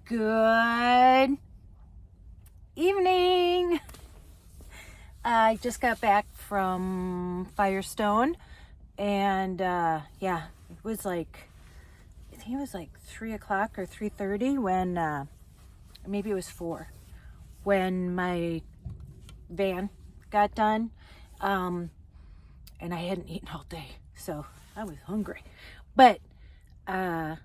Good evening. I just got back from Firestone, and yeah, it was like, I think it was like 3 o'clock or 3:30 when maybe it was 4 when my van got done, and I hadn't eaten all day, so I was hungry. But I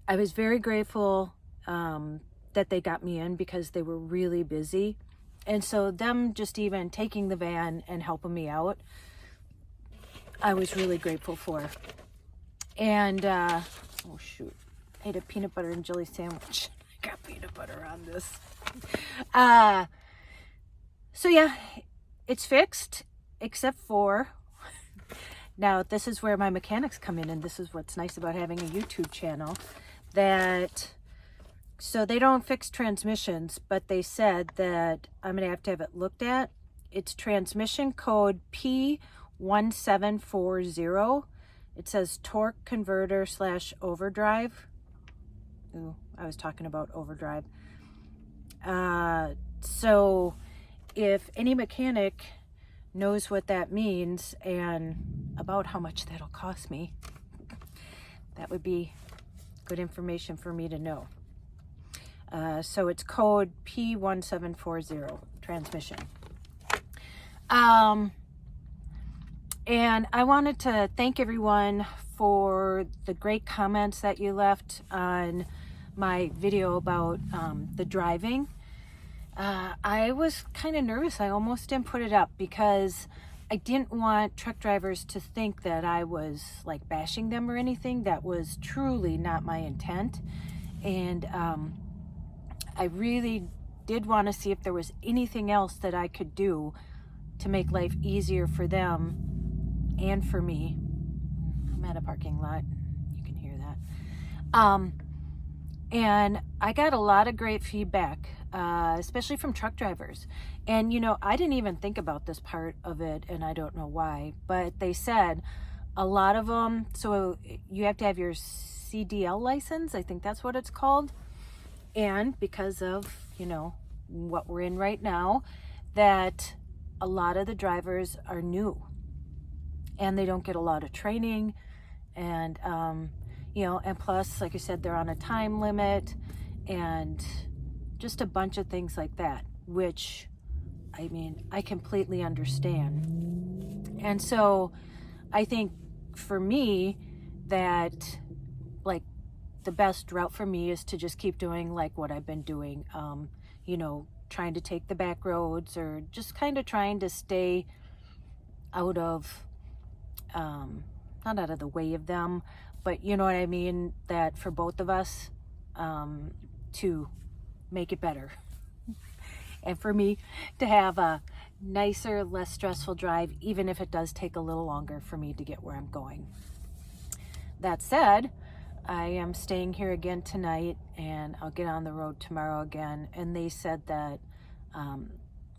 was very grateful that they got me in because they were really busy. And so them just even taking the van and helping me out, I was really grateful for. And, oh shoot, I ate a peanut butter and jelly sandwich. I got peanut butter on this. So yeah, it's fixed, except for, now this is where my mechanics come in, and this is what's nice about having a YouTube channel, so they don't fix transmissions, but they said that I'm going to have it looked at. It's transmission code P1740. It says torque converter / overdrive. Ooh, I was talking about overdrive. So if any mechanic knows what that means and about how much that'll cost me, that would be good information for me to know. So it's code P1740 transmission. And I wanted to thank everyone for the great comments that you left on my video about the driving. I was kind of nervous. I almost didn't put it up because I didn't want truck drivers to think that I was like bashing them or anything. That was truly not my intent. And I really did want to see if there was anything else that I could do to make life easier for them and for me. I'm at a parking lot. You can hear that. And I got a lot of great feedback, especially from truck drivers. And, you know, I didn't even think about this part of it, and I don't know why, but they said a lot of them, so you have to have your CDL license. I think that's what it's called. And because of, you know, what we're in right now, that a lot of the drivers are new and they don't get a lot of training. And, you know, and plus, like I said, they're on a time limit and just a bunch of things like that, which, I mean, I completely understand. And so I think for me that, like, the best route for me is to just keep doing like what I've been doing, you know, trying to take the back roads or just kind of trying to stay out of, not out of the way of them, but you know what I mean, that for both of us, to make it better. And for me to have a nicer, less stressful drive, even if it does take a little longer for me to get where I'm going. That said, I am staying here again tonight, and I'll get on the road tomorrow again. And they said that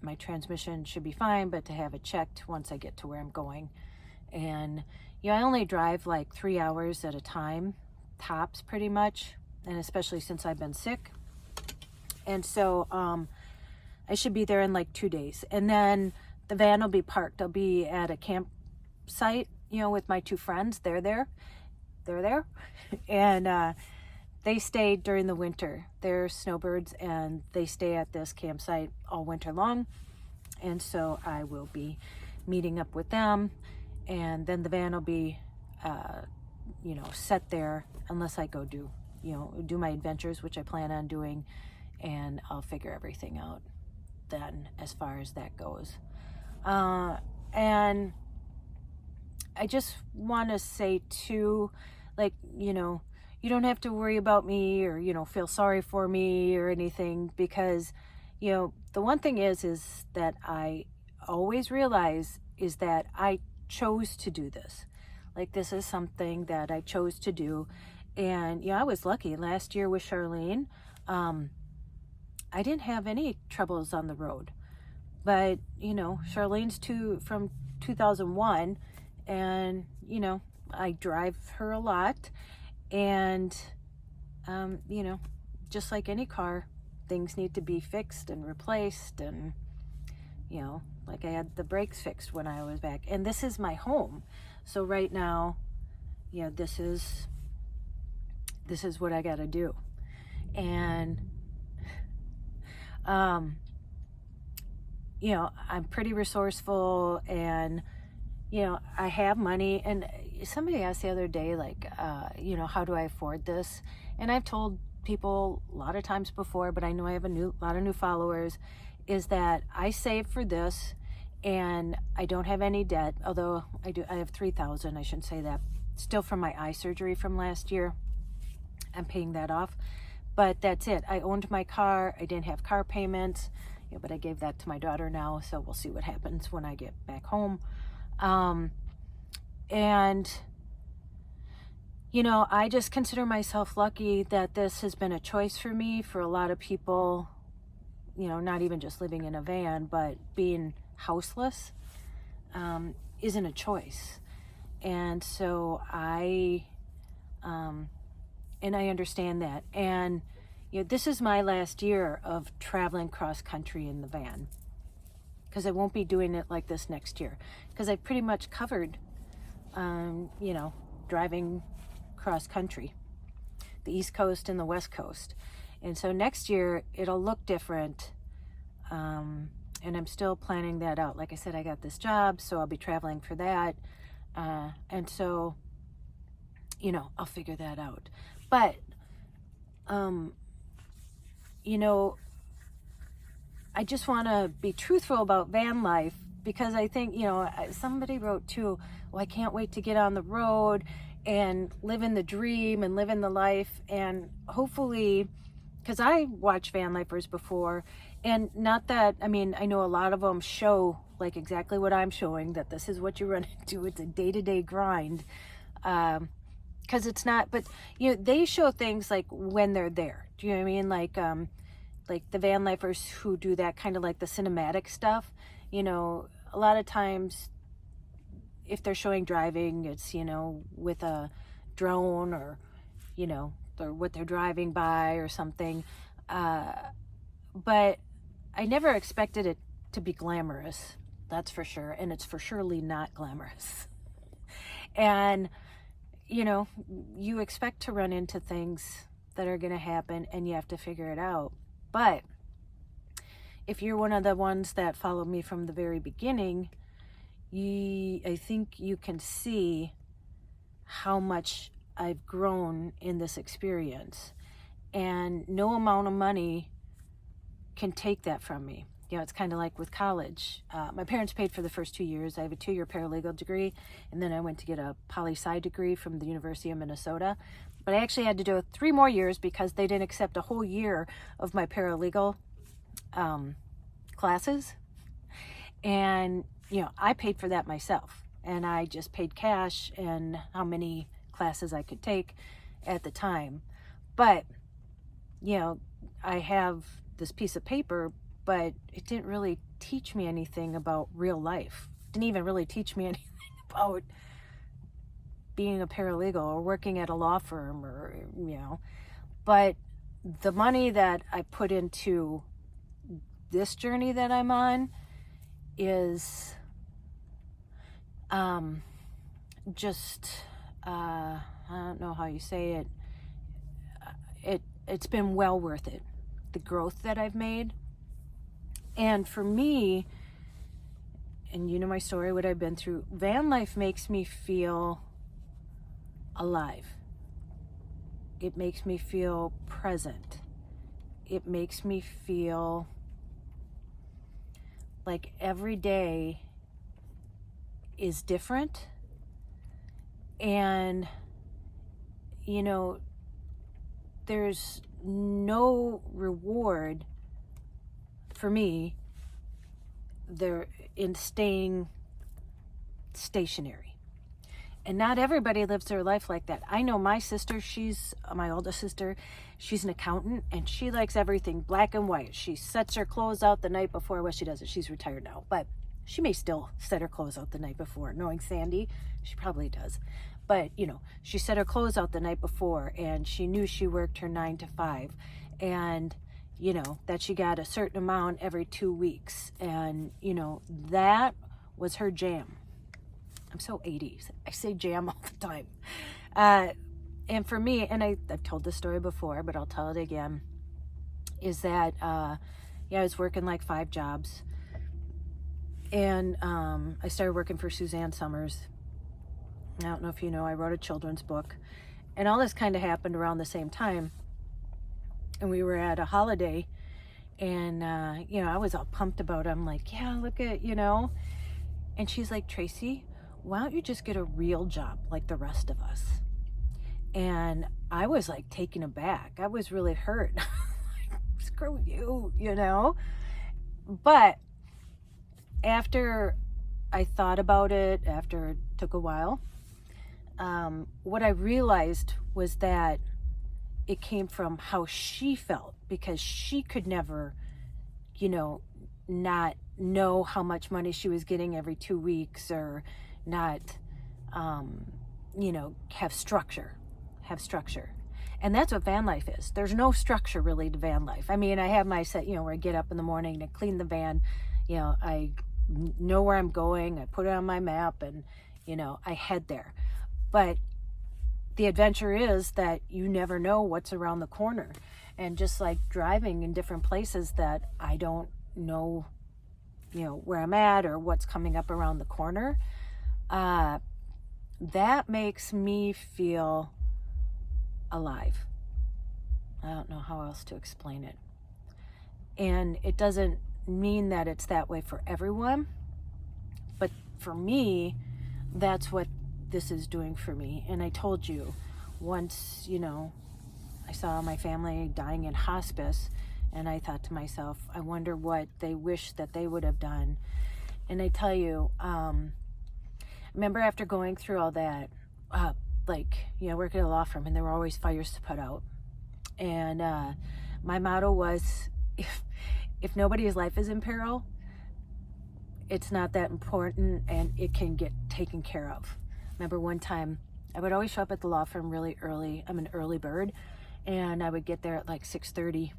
my transmission should be fine, but to have it checked once I get to where I'm going. And you know, I only drive like 3 hours at a time, tops pretty much, and especially since I've been sick. And so I should be there in like 2 days. And then the van will be parked. I'll be at a campsite, you know, with my 2 friends. They're there. And they stay during the winter. They're snowbirds, and they stay at this campsite all winter long. And so I will be meeting up with them, and then the van will be, you know, set there unless I go do my adventures, which I plan on doing, and I'll figure everything out then as far as that goes. And I just want to say too, like, you know, you don't have to worry about me or, you know, feel sorry for me or anything, because, you know, the one thing is that I always realize is that I chose to do this. Like, this is something that I chose to do. And, you know, I was lucky last year with Charlene. I didn't have any troubles on the road, but, you know, Charlene's from 2001, and, you know, I drive her a lot, and, you know, just like any car, things need to be fixed and replaced, and you know, like I had the brakes fixed when I was back. And this is my home. So right now, you know, this is what I got to do. And you know, I'm pretty resourceful, and you know, I have money. And somebody asked the other day, like, you know, how do I afford this? And I've told people a lot of times before, but I know I have a lot of new followers, is that I save for this, and I don't have any debt. Although I have $3,000. I shouldn't say that. Still from my eye surgery from last year. I'm paying that off, but that's it. I owned my car. I didn't have car payments, you know, but I gave that to my daughter now. So we'll see what happens when I get back home. And you know, I just consider myself lucky that this has been a choice for me. For a lot of people, you know, not even just living in a van, but being houseless isn't a choice. And so I understand that. And you know, this is my last year of traveling cross country in the van, because I won't be doing it like this next year, because I pretty much covered, you know, driving cross country, the East Coast and the West Coast. And so next year it'll look different. And I'm still planning that out. Like I said, I got this job, so I'll be traveling for that. And so, you know, I'll figure that out. But, you know, I just want to be truthful about van life, because I think, you know, somebody wrote too, well, I can't wait to get on the road and live in the dream and live in the life. And hopefully, because I watched van lifers before, and not that, I mean, I know a lot of them show like exactly what I'm showing, that this is what you run into. It's a day-to-day grind. Because it's not, but you know, they show things like when they're there. Do you know what I mean? Like the van lifers who do that kind of like the cinematic stuff, you know, a lot of times if they're showing driving, it's, you know, with a drone, or, you know, or what they're driving by or something. But I never expected it to be glamorous. That's for sure. And it's for surely not glamorous. And, you know, you expect to run into things that are going to happen, and you have to figure it out. But if you're one of the ones that followed me from the very beginning, I think you can see how much I've grown in this experience. And no amount of money can take that from me. You know, it's kind of like with college. My parents paid for the first 2 years. I have a 2-year paralegal degree, and then I went to get a poli-sci degree from the University of Minnesota. But I actually had to do 3 more years because they didn't accept a whole year of my paralegal classes. And, you know, I paid for that myself, and I just paid cash and how many classes I could take at the time. But, you know, I have this piece of paper, but it didn't really teach me anything about real life. It didn't even really teach me anything about being a paralegal or working at a law firm, or, you know. But the money that I put into this journey that I'm on is just I don't know how you say it. It's been well worth it, the growth that I've made. And for me, and you know my story, what I've been through, van life makes me feel alive. It makes me feel present. It makes me feel like every day is different. And, you know, there's no reward for me there in staying stationary. And not everybody lives their life like that. I know my sister, she's my oldest sister, she's an accountant, and she likes everything black and white. She sets her clothes out the night before. Well, she doesn't, she's retired now, but she may still set her clothes out the night before. Knowing Sandy, she probably does. But, you know, she set her clothes out the night before, and she knew she worked her 9 to 5. and that she got a certain amount every 2 weeks, and that was her jam. I'm so 80s. I say jam all the time. And for me, and I've told this story before, but I'll tell it again, is that I was working like 5 jobs, and I started working for Suzanne Summers. I don't know if you know, I wrote a children's book, and all this kind of happened around the same time. And we were at a holiday, and I was all pumped about it. I'm like, yeah, look at, and she's like, Tracey, why don't you just get a real job like the rest of us? And I was like taken aback. I was really hurt. Screw you, But after I thought about it, after it took a while, what I realized was that it came from how she felt, because she could never, not know how much money she was getting every 2 weeks, or not, have structure. And that's what van life is. There's no structure really to van life. I mean, I have my set, where I get up in the morning to clean the van. I know where I'm going. I put it on my map, and, I head there. But the adventure is that you never know what's around the corner. And just like driving in different places that I don't know, where I'm at or what's coming up around the corner, that makes me feel alive. I don't know how else to explain it. And it doesn't mean that it's that way for everyone, but for me, that's what this is doing for me. And I told you, once, I saw my family dying in hospice, and I thought to myself, I wonder what they wish that they would have done. And I tell you, remember after going through all that, working at a law firm, and there were always fires to put out. And my motto was, if nobody's life is in peril, it's not that important, and it can get taken care of. Remember one time, I would always show up at the law firm really early. I'm an early bird, and I would get there at like 6:30,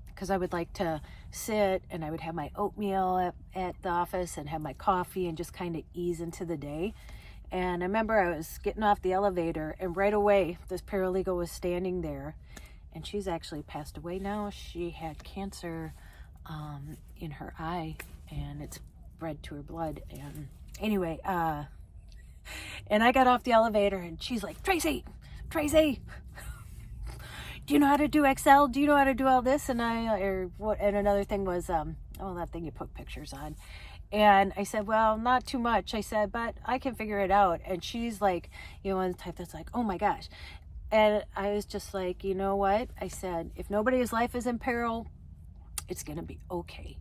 because I would like to sit, and I would have my oatmeal at the office and have my coffee and just kind of ease into the day. And I remember I was getting off the elevator, and right away this paralegal was standing there, and she's actually passed away now. She had cancer in her eye, and it's spread to her blood. And anyway, and I got off the elevator, and she's like, Tracey, do you know how to do Excel? Do you know how to do all this? And and another thing was, that thing you put pictures on. And I said, well, not too much. I said, but I can figure it out. And she's like, one of the type that's like, oh my gosh. And I was just like, you know what? I said, if nobody's life is in peril, it's going to be okay.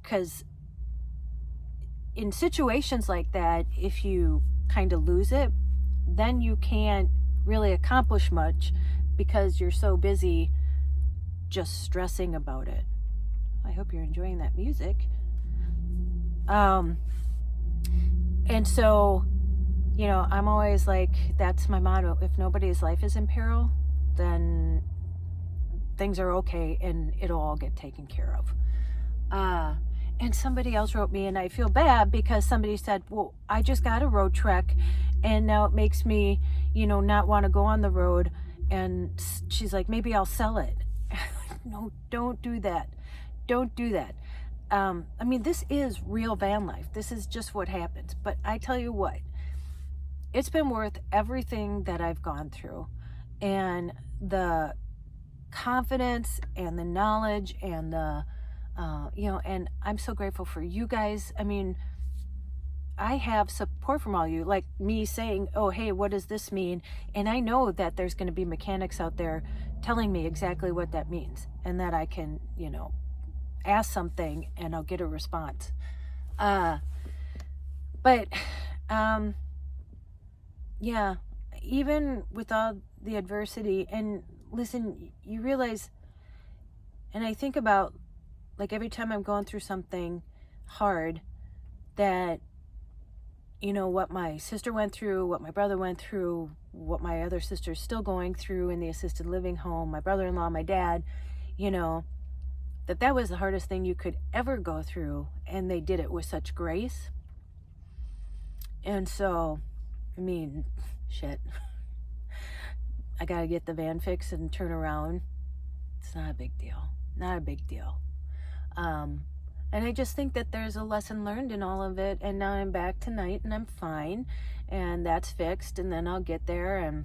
Because in situations like that, if you kind of lose it, then you can't really accomplish much, because you're so busy just stressing about it. I hope you're enjoying that music. And so, I'm always like, that's my motto. If nobody's life is in peril, then things are okay, and it'll all get taken care of. And somebody else wrote me, and I feel bad because somebody said, well, I just got a road trek, and now it makes me, not want to go on the road. And she's like, maybe I'll sell it. No, don't do that. Don't do that. This is real van life. This is just what happens. But I tell you what, it's been worth everything that I've gone through, and the confidence and the knowledge and the, and I'm so grateful for you guys. I have support from all you, like me saying, oh, hey, what does this mean? And I know that there's going to be mechanics out there telling me exactly what that means, and that I can, ask something and I'll get a response. Even with all the adversity, and listen, you realize, and I think about, like, every time I'm going through something hard, that, what my sister went through, what my brother went through, what my other sister's still going through in the assisted living home, my brother-in-law, my dad, you know, that was the hardest thing you could ever go through, and they did it with such grace. And so, I mean, shit, I gotta get the van fixed and turn around. It's not a big deal. Not a big deal. And I just think that there's a lesson learned in all of it. And now I'm back tonight and I'm fine. And that's fixed. And then I'll get there. And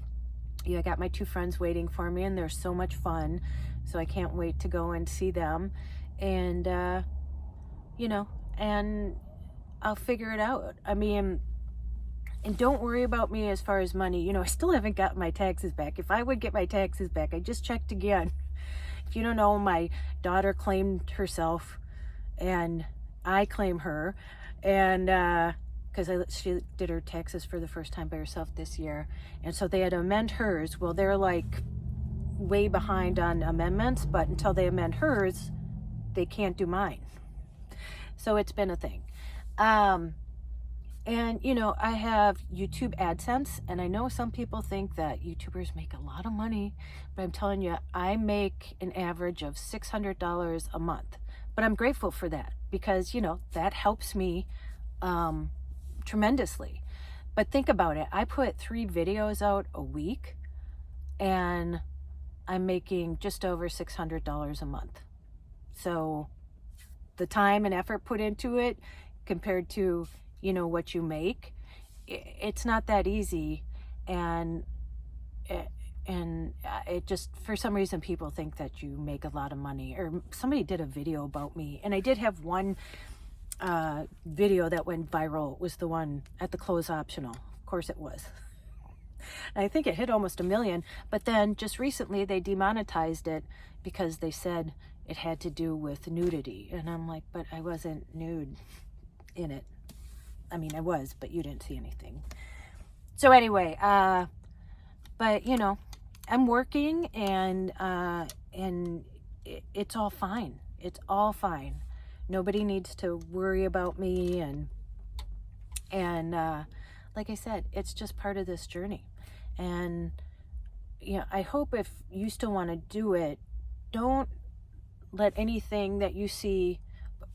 yeah, I got my 2 friends waiting for me, and they're so much fun. So I can't wait to go and see them. And, you know, and I'll figure it out. I mean, and don't worry about me as far as money. You know, I still haven't got my taxes back. If I would get my taxes back, I just checked again. If you don't know, my daughter claimed herself and I claim her, and because she did her taxes for the first time by herself this year, and so they had to amend hers. Well, they're like way behind on amendments, but until they amend hers, they can't do mine. So it's been a thing. And you know, I have YouTube AdSense, and I know some people think that YouTubers make a lot of money, but I'm telling you, I make an average of $600 a month. But I'm grateful for that, because, you know, that helps me tremendously. But think about it. I put 3 videos out a week, and I'm making just over $600 a month. So the time and effort put into it compared to, you know, what you make, it's not that easy. And it just, for some reason, people think that you make a lot of money. Or somebody did a video about me, and I did have one video that went viral. It was the one at the close optional. Of course it was. I think it hit almost 1 million, but then just recently they demonetized it because they said it had to do with nudity. And I'm like, but I wasn't nude in it. I mean, I was, but you didn't see anything. So anyway, but you know, I'm working, and it's all fine. It's all fine. Nobody needs to worry about me, and like I said, it's just part of this journey. And you know, I hope if you still want to do it, don't let anything that you see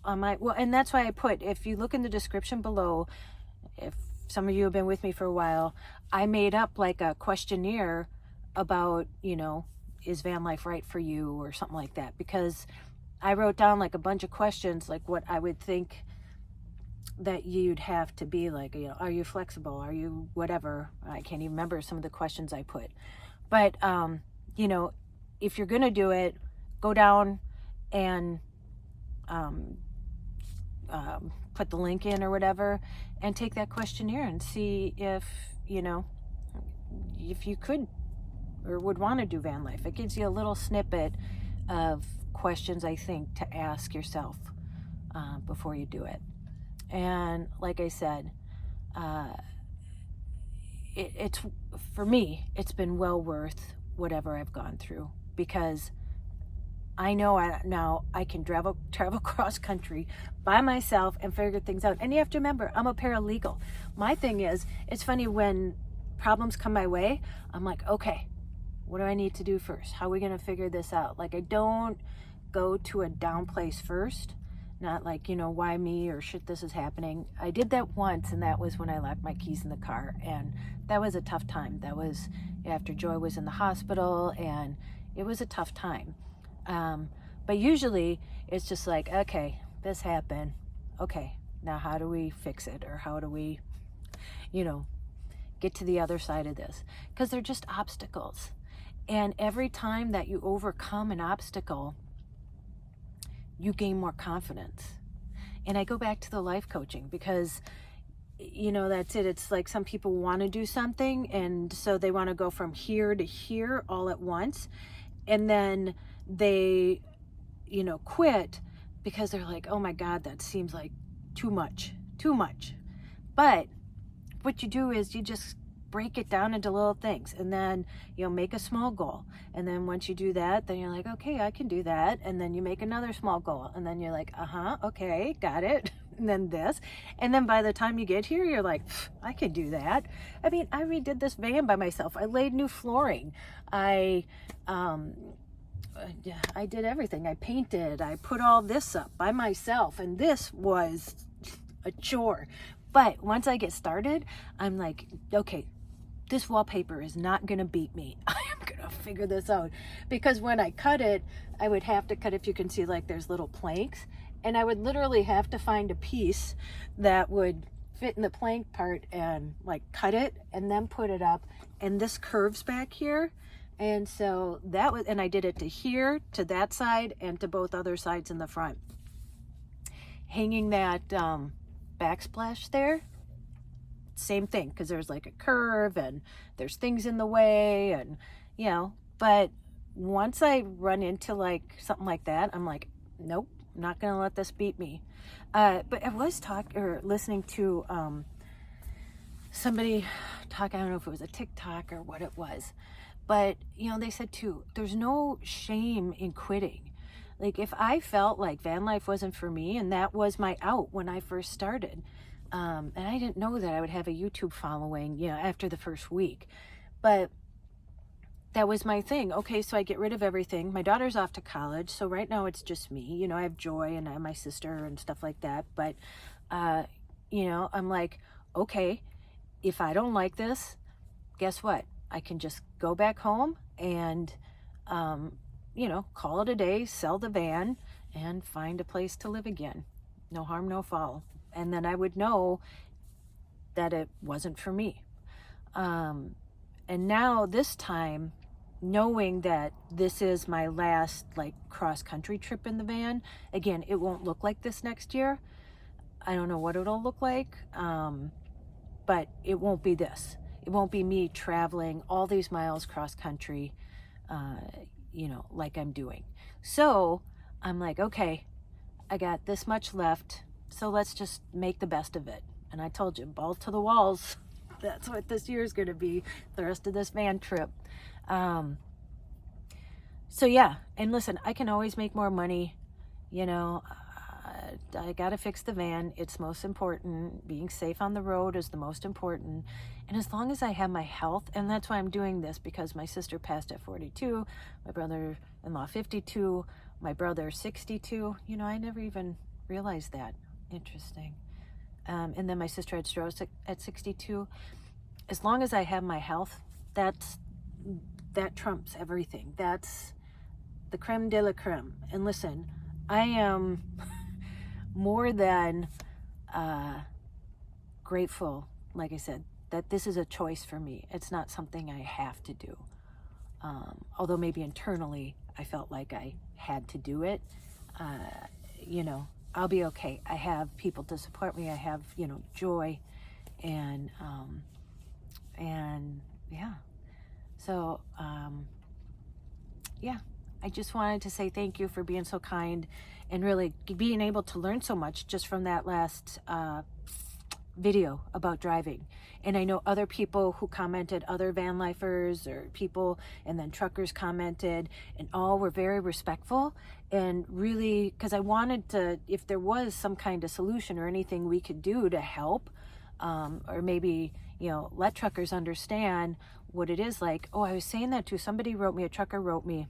on my, well, and that's why I put, if you look in the description below, if some of you have been with me for a while, I made up like a questionnaire about, you know, is van life right for you, or something like that, because I wrote down like a bunch of questions, like what I would think that you'd have to be like, you know, are you flexible? Are you whatever? I can't even remember some of the questions I put. But, you know, if you're going to do it, go down and put the link in or whatever, and take that questionnaire and see if, you know, if you could or would want to do van life. It gives you a little snippet of questions, I think, to ask yourself before you do it. And like I said, it's, for me, it's been well worth whatever I've gone through, because I know now I can travel cross country by myself and figure things out. And you have to remember, I'm a paralegal. My thing is, it's funny, when problems come my way, I'm like, okay, what do I need to do first? How are we going to figure this out? Like, I don't go to a down place first. Not like, you know, why me, or shit, this is happening. I did that once, and that was when I left my keys in the car. And that was a tough time. That was after Joy was in the hospital, and it was a tough time. But usually it's just like, okay, this happened. Okay, now how do we fix it? Or how do we, you know, get to the other side of this? Because they're just obstacles. And every time that you overcome an obstacle, you gain more confidence. And I go back to the life coaching, because, you know, that's it. It's like some people want to do something, and so they want to go from here to here all at once. And then they, you know, quit because they're like, oh my God, that seems like too much. But what you do is you just break it down into little things, and then you'll make a small goal. And then once you do that, then you're like, okay, I can do that. And then you make another small goal, and then you're like, okay, got it. and then this. And then by the time you get here, you're like, I could do that. I mean, I redid this van by myself. I laid new flooring. I did everything. I painted. I put all this up by myself. And this was a chore. But once I get started, I'm like, okay, this wallpaper is not going to beat me. I am going to figure this out. Because when I cut it, I would have to cut, if you can see, like there's little planks. And I would literally have to find a piece that would fit in the plank part and like cut it and then put it up. And this curves back here. And so that was, and I did it to here, to that side, and to both other sides in the front. Hanging that backsplash there, same thing, because there's like a curve and there's things in the way, and you know, but once I run into like something like that, I'm like, nope, I'm not gonna let this beat me. But I was listening to somebody talk, I don't know if it was a TikTok or what it was, but you know, they said too, there's no shame in quitting. Like if I felt like van life wasn't for me, and that was my out when I first started, and I didn't know that I would have a YouTube following, you know, after the first week, but that was my thing. Okay, so I get rid of everything. My daughter's off to college, so right now it's just me. You know, I have Joy and I have my sister and stuff like that, but you know, I'm like, okay, if I don't like this, guess what? I can just go back home and you know, call it a day, sell the van, and find a place to live again. No harm, no foul. And then I would know that it wasn't for me. And now this time, knowing that this is my last like cross-country trip in the van, again, it won't look like this next year. I don't know what it'll look like, but it won't be this. It won't be me traveling all these miles cross-country, you know, like I'm doing. So I'm like, okay, I got this much left, so let's just make the best of it. And I told you, ball to the walls. That's what this year is going to be, the rest of this van trip. So yeah, and listen, I can always make more money. You know, I got to fix the van. It's most important. Being safe on the road is the most important. And as long as I have my health, and that's why I'm doing this, because my sister passed at 42, my brother-in-law 52, my brother 62. You know, I never even realized that. Interesting. And then my sister had strokes at 62. As long as I have my health, that trumps everything. That's the creme de la creme. And listen, I am more than grateful, like I said, that this is a choice for me. It's not something I have to do. Although maybe internally I felt like I had to do it. You know, I'll be okay. I have people to support me. I have, you know, Joy, and yeah. So, yeah, I just wanted to say thank you for being so kind and really being able to learn so much just from that last video about driving. And I know other people who commented, other van lifers or people, and then truckers commented, and all were very respectful. And really, because I wanted to, if there was some kind of solution or anything we could do to help, or maybe, you know, let truckers understand what it is like. Oh, I was saying that too. Somebody wrote me, a trucker wrote me,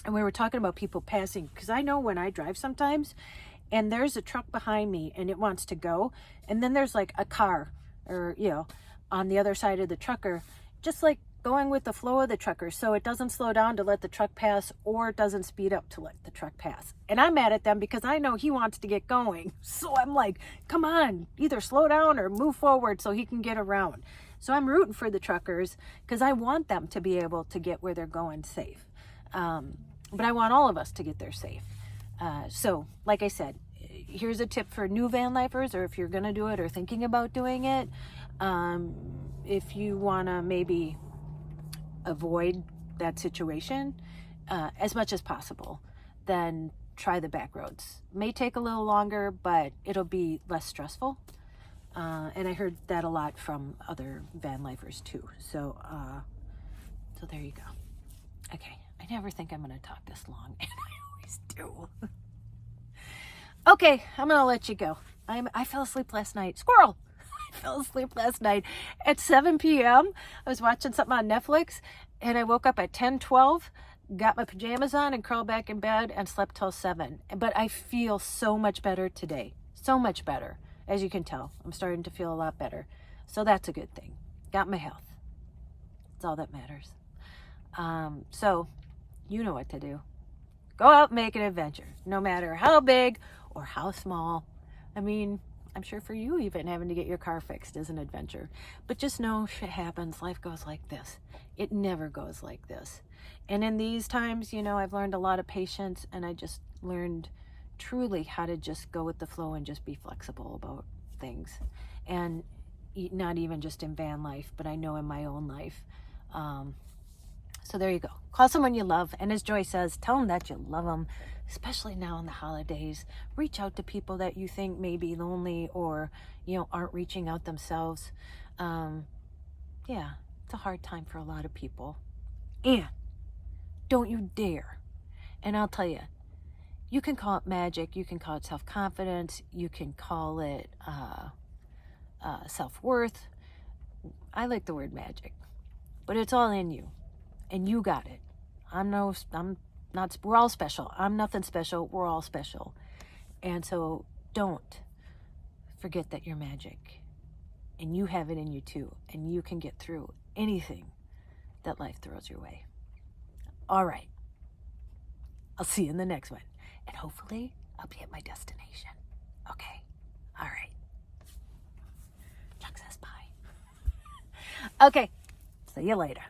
and we were talking about people passing, because I know when I drive sometimes, and there's a truck behind me and it wants to go, and then there's like a car, or, you know, on the other side of the trucker, just like going with the flow of the trucker, so it doesn't slow down to let the truck pass, or it doesn't speed up to let the truck pass. And I'm mad at them because I know he wants to get going. So I'm like, come on, either slow down or move forward so he can get around. So I'm rooting for the truckers because I want them to be able to get where they're going safe. But I want all of us to get there safe. So like I said, here's a tip for new van lifers, or if you're going to do it or thinking about doing it. If you want to maybe avoid that situation as much as possible, then try the back roads. May take a little longer, but it'll be less stressful. And I heard that a lot from other van lifers too. So there you go. Okay, I never think I'm going to talk this long, and I always do. Okay, I'm going to let you go. I fell asleep last night. Squirrel! I fell asleep last night at 7 p.m. I was watching something on Netflix, and I woke up at 10:12, got my pajamas on and crawled back in bed and slept till 7. But I feel so much better today. So much better. As you can tell, I'm starting to feel a lot better. So that's a good thing. Got my health. That's all that matters. So you know what to do. Go out and make an adventure, no matter how big or how small. I mean, I'm sure for you, even having to get your car fixed is an adventure. But just know shit happens. Life goes like this. It never goes like this. And in these times, you know, I've learned a lot of patience, and I just learned truly how to just go with the flow and just be flexible about things. And not even just in van life, but I know in my own life. So there you go. Call someone you love. And as Joy says, tell them that you love them, especially now in the holidays. Reach out to people that you think may be lonely or, you know, aren't reaching out themselves. Yeah, it's a hard time for a lot of people. And don't you dare. And I'll tell you, you can call it magic. You can call it self-confidence. You can call it self-worth. I like the word magic, but it's all in you. And you got it. I'm not, we're all special. I'm nothing special. We're all special. And so don't forget that you're magic. And you have it in you too. And you can get through anything that life throws your way. All right. I'll see you in the next one. And hopefully I'll be at my destination. Okay. All right. Chuck says bye. Okay. See you later.